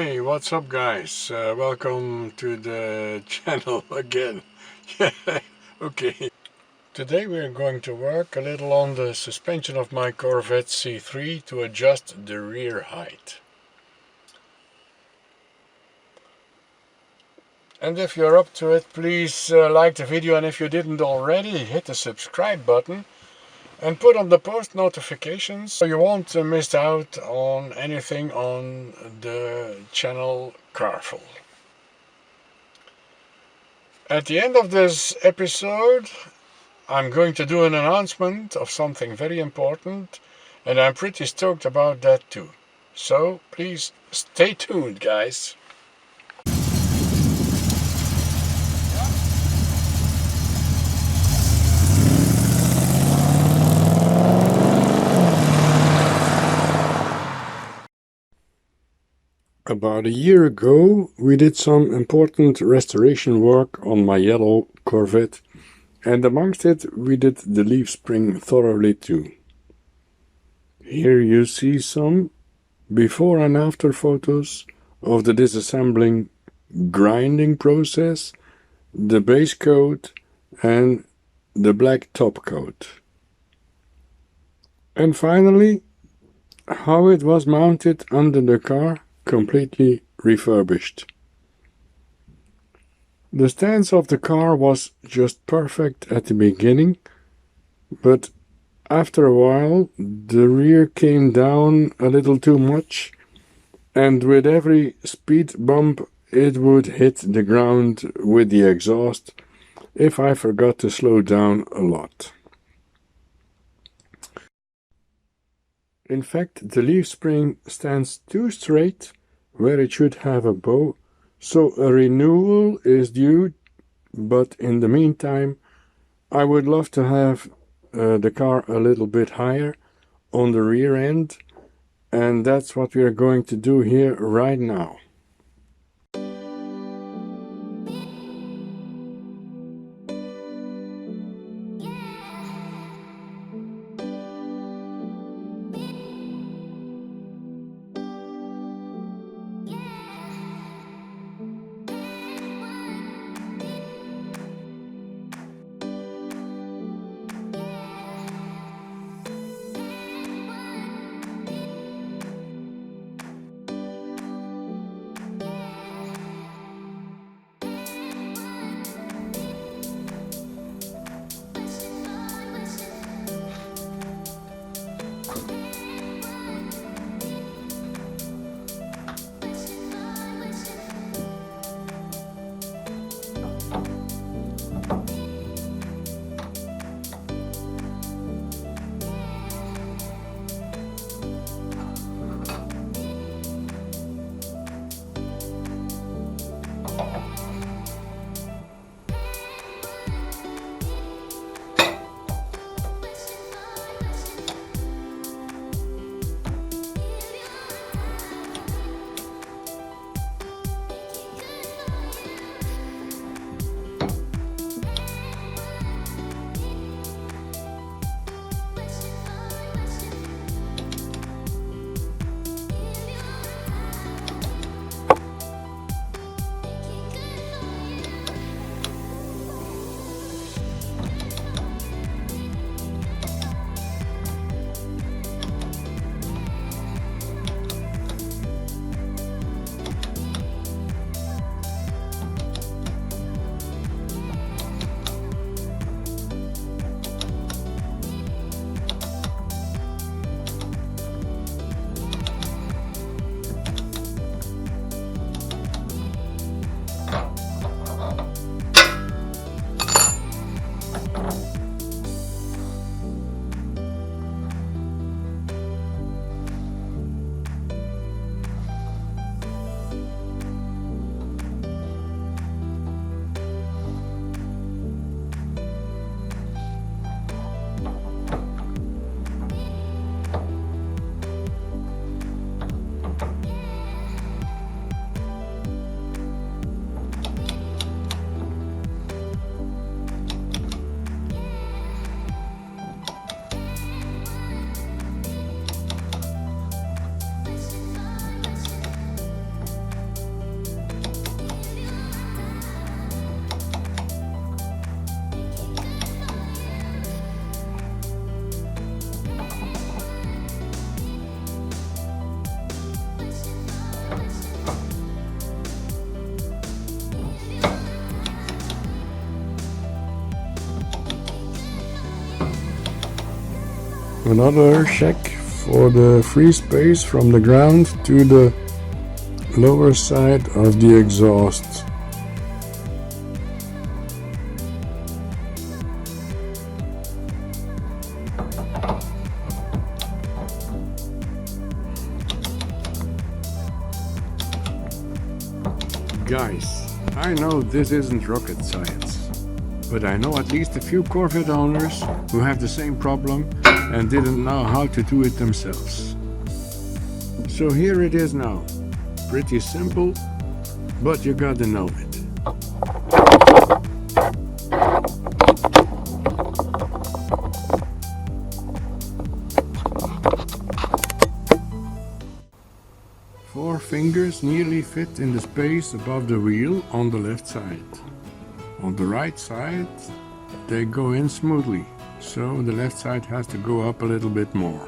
Hey, what's up guys? Welcome to the channel again. Yeah, okay. Today we're going to work a little on the suspension of my Corvette C3 to adjust the rear height. And if you're up to it, please like the video, and if you didn't already, hit the subscribe button and put on the post notifications so you won't miss out on anything on the channel Carful. At the end of this episode, I'm going to do an announcement of something very important, and I'm pretty stoked about that too. So please stay tuned, guys. About a year ago, we did some important restoration work on my yellow Corvette, and amongst it we did the leaf spring thoroughly too. Here you see some before and after photos of the disassembling grinding process, the base coat and the black top coat. And finally, how it was mounted under the car, completely refurbished. The stance of the car was just perfect at the beginning, but after a while the rear came down a little too much, and with every speed bump it would hit the ground with the exhaust if I forgot to slow down a lot. In fact, the leaf spring stands too straight where it should have a bow, so a renewal is due, but in the meantime I would love to have the car a little bit higher on the rear end, and that's what we are going to do here right now. Another check for the free space from the ground to the lower side of the exhaust. Guys, I know this isn't rocket science, but I know at least a few Corvette owners who have the same problem and didn't know how to do it themselves. So here it is now. Pretty simple, but you gotta know it. Four fingers nearly fit in the space above the wheel on the left side. On the right side, they go in smoothly, so the left side has to go up a little bit more.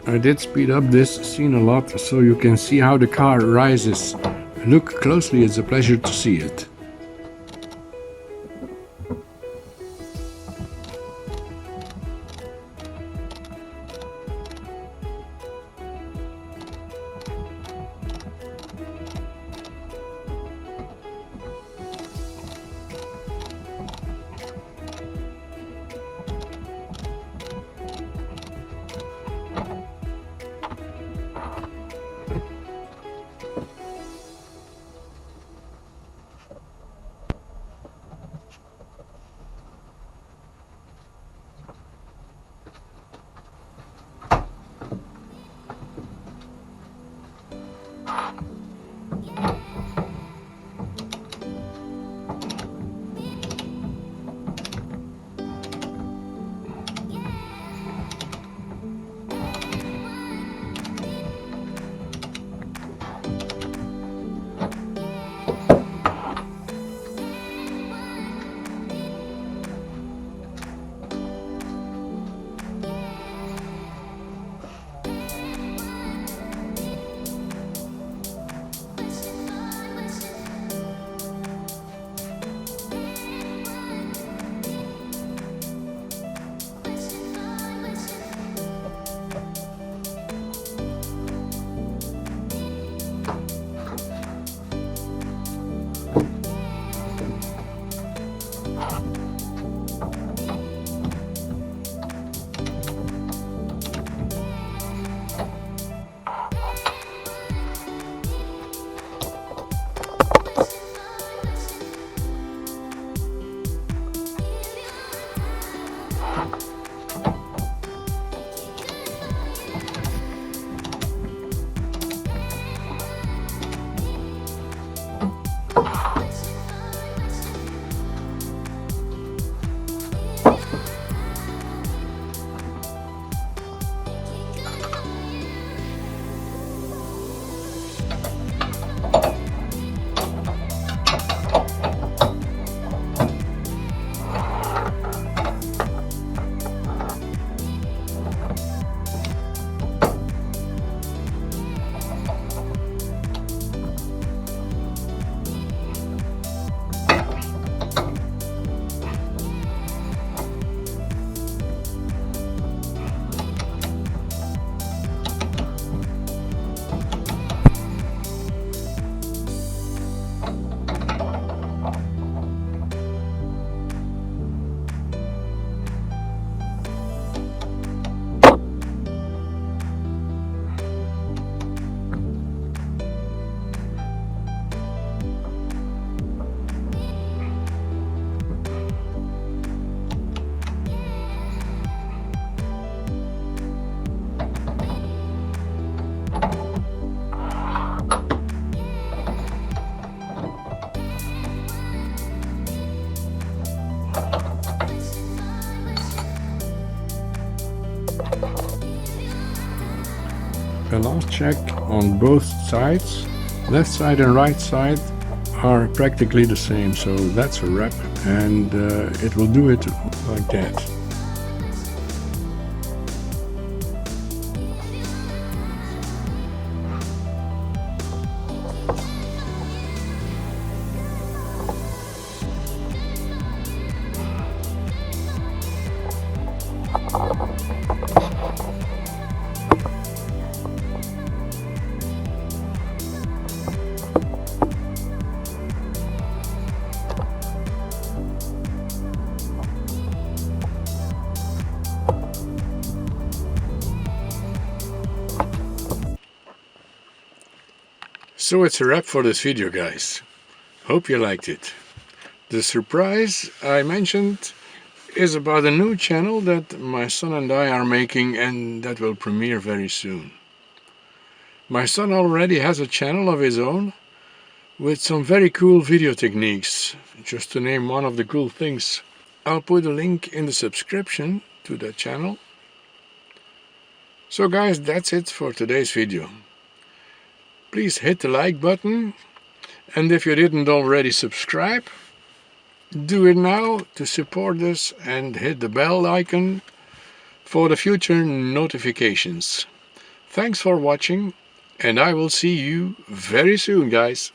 I did speed up this scene a lot so you can see how the car rises. Look closely, it's a pleasure to see it. last check on both sides. Left side and right side are practically the same, so that's a wrap, and it will do it like that. So it's a wrap for this video, guys. Hope you liked it. The surprise I mentioned is about a new channel that my son and I are making, and that will premiere very soon. My son already has a channel of his own with some very cool video techniques, just to name one of the cool things. I'll put a link in the subscription to that channel. So guys, that's it for today's video. Please hit the like button, and if you didn't already subscribe, do it now to support us, and hit the bell icon for the future notifications. Thanks for watching, and I will see you very soon, guys.